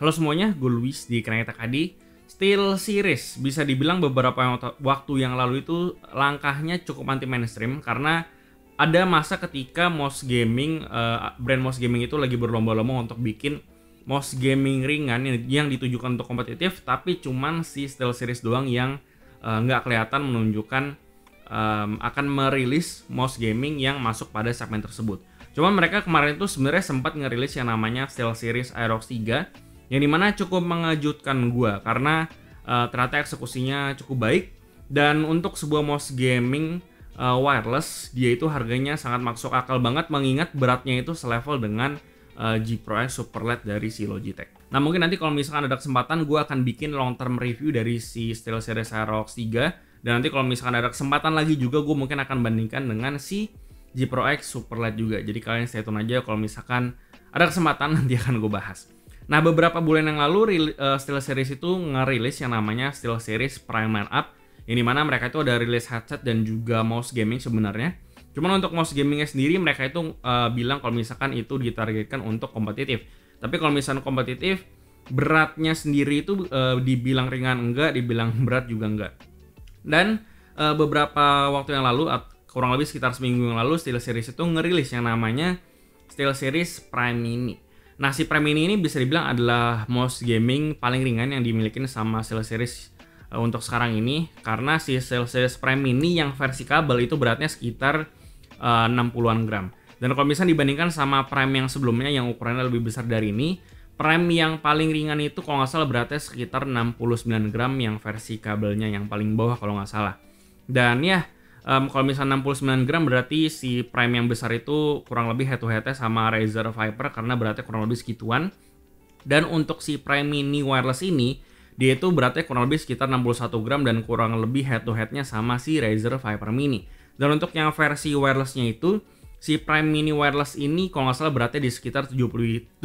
Halo semuanya, gue Luis di Kaneta KD. SteelSeries bisa dibilang beberapa waktu yang lalu itu langkahnya cukup anti mainstream karena ada masa ketika mouse gaming, brand mouse gaming itu lagi berlomba-lomba untuk bikin mouse gaming ringan yang ditujukan untuk kompetitif, tapi cuman si SteelSeries doang yang nggak kelihatan menunjukkan akan merilis mouse gaming yang masuk pada segmen tersebut. Cuman mereka kemarin itu sebenarnya sempat ngerilis yang namanya SteelSeries Aerox 3 yang dimana cukup mengejutkan gue karena ternyata eksekusinya cukup baik, dan untuk sebuah mouse gaming wireless dia itu harganya sangat masuk akal banget mengingat beratnya itu selevel dengan G Pro X Super LED dari si Logitech. Nah mungkin nanti kalau misalkan ada kesempatan gue akan bikin long term review dari si SteelSeries Aerox 3, dan nanti kalau misalkan ada kesempatan lagi juga gue mungkin akan bandingkan dengan si G Pro X Super LED juga. Jadi kalian stay tune aja, kalau misalkan ada kesempatan nanti akan gue bahas. Nah beberapa bulan yang lalu SteelSeries itu ngerilis yang namanya SteelSeries Prime Lineup, yang dimana mereka itu ada rilis headset dan juga mouse gaming sebenarnya. Cuman untuk mouse gamingnya sendiri mereka itu bilang kalau misalkan itu ditargetkan untuk kompetitif. Tapi kalau misalkan kompetitif, beratnya sendiri itu dibilang ringan enggak, dibilang berat juga enggak. Dan beberapa waktu yang lalu, kurang lebih sekitar seminggu yang lalu, SteelSeries itu ngerilis yang namanya SteelSeries Prime Mini. Nah si Prime Mini ini bisa dibilang adalah mouse gaming paling ringan yang dimiliki sama SteelSeries untuk sekarang ini, karena si SteelSeries Prime Mini yang versi kabel itu beratnya sekitar 60-an gram. Dan kalau misalnya dibandingkan sama Prime yang sebelumnya yang ukurannya lebih besar dari ini, Prime yang paling ringan itu kalau nggak salah beratnya sekitar 69 gram yang versi kabelnya yang paling bawah kalau nggak salah. Dan ya kalau misalnya 69 gram berarti si Prime yang besar itu kurang lebih head to headnya sama Razer Viper karena beratnya kurang lebih segituan. Dan untuk si Prime Mini wireless ini, dia itu beratnya kurang lebih sekitar 61 gram dan kurang lebih head to headnya sama si Razer Viper Mini. Dan untuk yang versi wirelessnya itu, si Prime Mini wireless ini kalau nggak salah beratnya di sekitar 73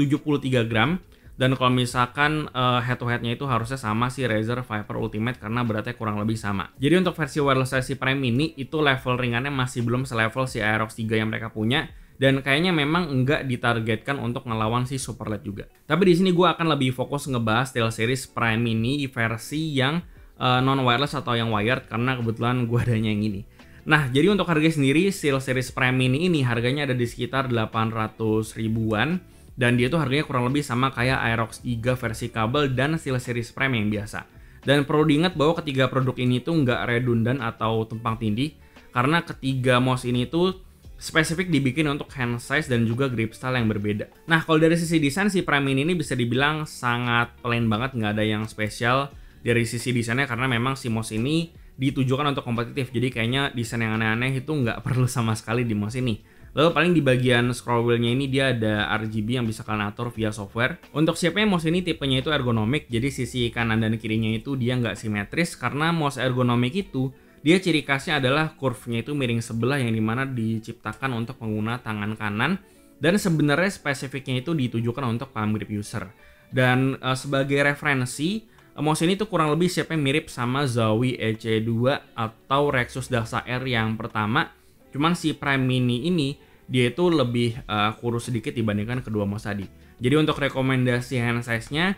gram. Dan kalau misalkan head to headnya itu harusnya sama si Razer Viper Ultimate karena beratnya kurang lebih sama. Jadi untuk versi wireless si Prime Mini itu level ringannya masih belum selevel si Aerox 3 yang mereka punya, dan kayaknya memang enggak ditargetkan untuk ngelawan si Super LED juga. Tapi di sini gue akan lebih fokus ngebahas SteelSeries Prime Mini versi yang non wireless atau yang wired karena kebetulan gue adanya yang ini. Nah jadi untuk harga sendiri SteelSeries Prime Mini ini harganya ada di sekitar 800 ribuan. Dan dia tuh harganya kurang lebih sama kayak Aerox 3 versi kabel dan SteelSeries Prime yang biasa. Dan perlu diingat bahwa ketiga produk ini tuh nggak redundant atau tumpang tindih, karena ketiga mouse ini tuh spesifik dibikin untuk hand size dan juga grip style yang berbeda. Nah kalau dari sisi desain si Prime Mini ini bisa dibilang sangat plain banget, nggak ada yang spesial dari sisi desainnya karena memang si mouse ini ditujukan untuk kompetitif. Jadi kayaknya desain yang aneh-aneh itu nggak perlu sama sekali di mouse ini. Lalu paling di bagian scroll wheelnya ini dia ada RGB yang bisa kalian atur via software. Untuk shape-nya mouse ini tipenya itu ergonomik, jadi sisi kanan dan kirinya itu dia nggak simetris karena mouse ergonomik itu dia ciri khasnya adalah curve-nya itu miring sebelah yang dimana diciptakan untuk pengguna tangan kanan, dan sebenarnya spesifiknya itu ditujukan untuk palm grip user. Dan sebagai referensi, mouse ini tuh kurang lebih shape-nya mirip sama Zowie EC2 atau Rexus Daxa R yang pertama. Cuman si Prime Mini ini dia itu lebih kurus sedikit dibandingkan kedua mouse tadi. Jadi untuk rekomendasi hand size-nya,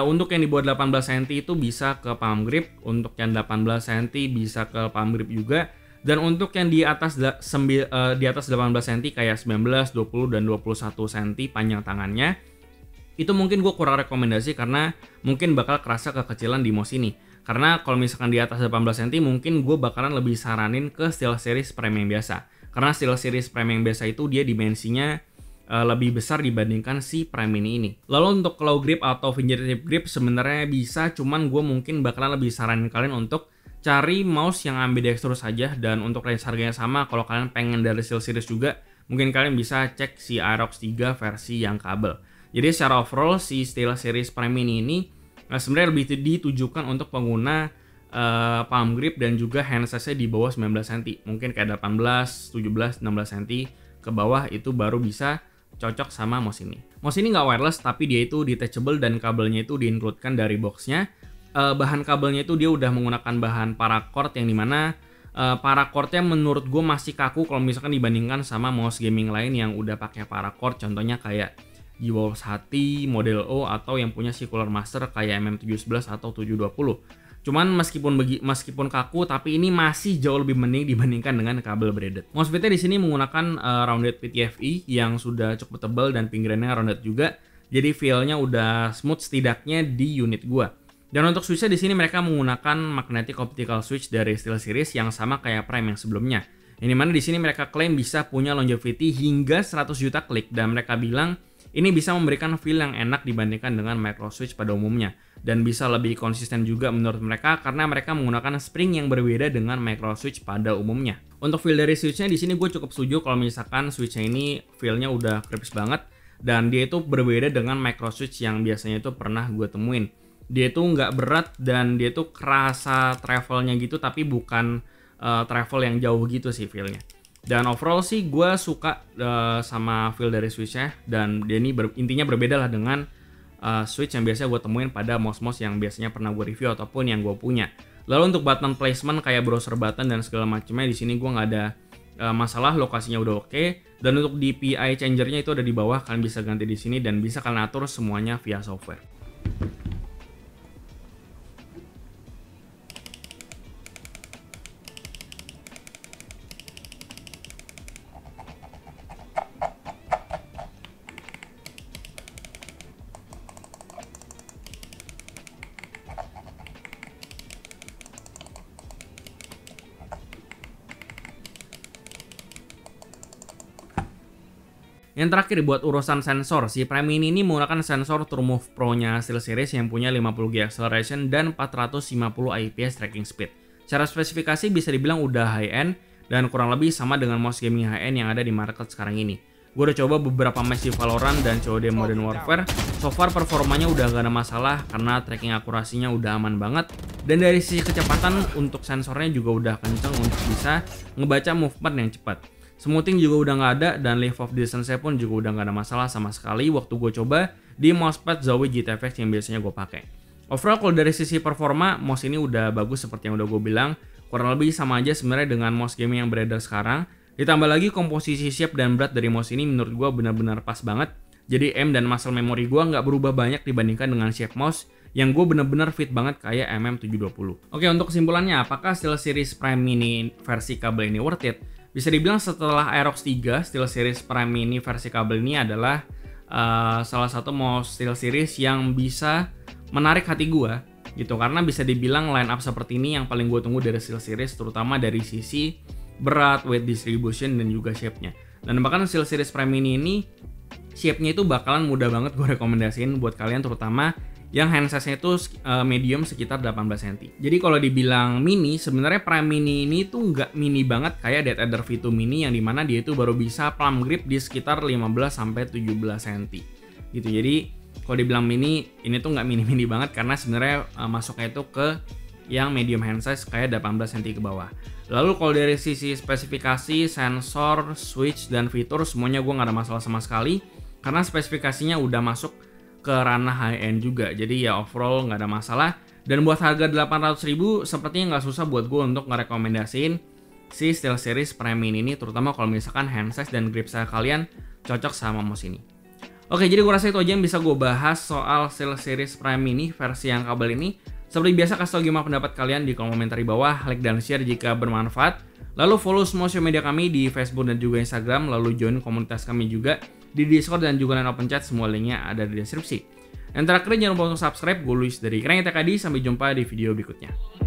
untuk yang di bawah 18 cm itu bisa ke palm grip, untuk yang 18 cm bisa ke palm grip juga, dan untuk yang di atas 18 cm kayak 19, 20 dan 21 cm panjang tangannya, itu mungkin gue kurang rekomendasi karena mungkin bakal kerasa kekecilan di mouse ini. Karena kalau misalkan di atas 18 cm mungkin gue bakalan lebih saranin ke SteelSeries Prime yang biasa. Karena SteelSeries Prime yang biasa itu dia dimensinya lebih besar dibandingkan si Prime Mini ini. Lalu untuk claw grip atau fingertip grip sebenarnya bisa, cuman gue mungkin bakalan lebih saranin kalian untuk cari mouse yang ambidextrous saja. Dan untuk range harganya sama, kalau kalian pengen dari SteelSeries juga, mungkin kalian bisa cek si Aerox 3 versi yang kabel. Jadi secara overall si SteelSeries Prime Mini ini sebenarnya lebih ditujukan untuk pengguna palm grip dan juga hand size-nya di bawah 19 cm. Mungkin kayak 18, 17, 16 cm ke bawah itu baru bisa cocok sama mouse ini. Mouse ini nggak wireless tapi dia itu detachable dan kabelnya itu di-include-kan dari boxnya. Bahan kabelnya itu dia udah menggunakan bahan paracord yang dimana paracord-nya menurut gue masih kaku kalau misalkan dibandingkan sama mouse gaming lain yang udah pakai paracord. Contohnya kayak G-Wolves Hati, model O, atau yang punya circular master kayak MM711 atau 720. Cuman meskipun kaku, tapi ini masih jauh lebih mending dibandingkan dengan kabel braided. MOSFET-nya di sini menggunakan rounded PTFE yang sudah cukup tebal dan pinggirannya rounded juga. Jadi feel-nya udah smooth setidaknya di unit gua. Dan untuk switch-nya di sini mereka menggunakan magnetic optical switch dari SteelSeries yang sama kayak Prime yang sebelumnya. Ini mana di sini mereka klaim bisa punya longevity hingga 100 juta klik, dan mereka bilang ini bisa memberikan feel yang enak dibandingkan dengan micro switch pada umumnya, dan bisa lebih konsisten juga menurut mereka karena mereka menggunakan spring yang berbeda dengan micro switch pada umumnya. Untuk feel dari switch-nya di sini gue cukup setuju kalau misalkan switch-nya ini feel-nya udah crispy banget, dan dia itu berbeda dengan micro switch yang biasanya itu pernah gue temuin. Dia itu nggak berat dan dia itu kerasa travelnya gitu, tapi bukan travel yang jauh gitu sih feel-nya. Dan overall sih gue suka sama feel dari switch-nya, dan dia ini intinya berbeda lah dengan switch yang biasa gue temuin pada MOS-MOS yang biasanya pernah gue review ataupun yang gue punya. Lalu untuk button placement kayak browser button dan segala macamnya di sini gue nggak ada masalah, lokasinya udah oke. Dan untuk DPI changernya itu ada di bawah, kalian bisa ganti di sini dan bisa kalian atur semuanya via software. Yang terakhir buat urusan sensor, si Prime Mini ini menggunakan sensor TrueMove Pro-nya SteelSeries yang punya 50G acceleration dan 450 IPS tracking speed. Secara spesifikasi bisa dibilang udah high-end dan kurang lebih sama dengan mouse gaming high-end yang ada di market sekarang ini. Gue udah coba beberapa match di Valorant dan COD Modern Warfare, so far performanya udah gak ada masalah karena tracking akurasinya udah aman banget. Dan dari sisi kecepatan untuk sensornya juga udah kenceng untuk bisa ngebaca movement yang cepat. Smoothing juga udah nggak ada, dan lift of distance-nya pun juga udah nggak ada masalah sama sekali waktu gue coba di mousepad Zowie GTFX yang biasanya gue pakai. Overall kalau dari sisi performa, mouse ini udah bagus seperti yang udah gue bilang, kurang lebih sama aja sebenarnya dengan mouse gaming yang beredar sekarang. Ditambah lagi komposisi shape dan berat dari mouse ini menurut gue benar-benar pas banget. Jadi M dan muscle memory gue nggak berubah banyak dibandingkan dengan shape mouse yang gue bener-bener fit banget kayak MM720. Oke, untuk kesimpulannya, apakah SteelSeries Prime Mini versi kabel ini worth it? Bisa dibilang setelah Aerox 3, SteelSeries Prime Mini versi kabel ini adalah salah satu mouse SteelSeries yang bisa menarik hati gue gitu, karena bisa dibilang line up seperti ini yang paling gue tunggu dari SteelSeries, terutama dari sisi berat, weight distribution, dan juga shape-nya. Dan bahkan SteelSeries Prime Mini ini shape-nya itu bakalan mudah banget gue rekomendasiin buat kalian, terutama yang handsize-nya itu medium sekitar 18 cm. Jadi kalau dibilang mini, sebenarnya Prime Mini ini tuh nggak mini banget kayak Dead Adder V2 Mini yang dimana dia itu baru bisa palm grip di sekitar 15-17 cm gitu. Jadi kalau dibilang mini, ini tuh nggak mini-mini banget karena sebenarnya masuknya itu ke yang medium handsize kayak 18 cm ke bawah. Lalu kalau dari sisi spesifikasi, sensor, switch, dan fitur semuanya gue nggak ada masalah sama sekali karena spesifikasinya udah masuk ke ranah high-end juga, jadi ya overall nggak ada masalah. Dan buat harga 800.000 sepertinya nggak susah buat gue untuk ngerekomendasiin si SteelSeries Prime Mini ini, terutama kalau misalkan handsize dan grip saya kalian cocok sama mouse ini. Oke, jadi gue rasa itu aja yang bisa gue bahas soal SteelSeries Prime Mini versi yang kabel ini. Seperti biasa, kasih tau gimana pendapat kalian di kolom komentar di bawah, like dan share jika bermanfaat. Lalu follow semua sosial media kami di Facebook dan juga Instagram, lalu join komunitas kami juga di Discord dan juga line open chat, semua linknya ada di deskripsi. Yang terakhir, jangan lupa untuk subscribe. Gue Luis dari Keren TKD, sampai jumpa di video berikutnya.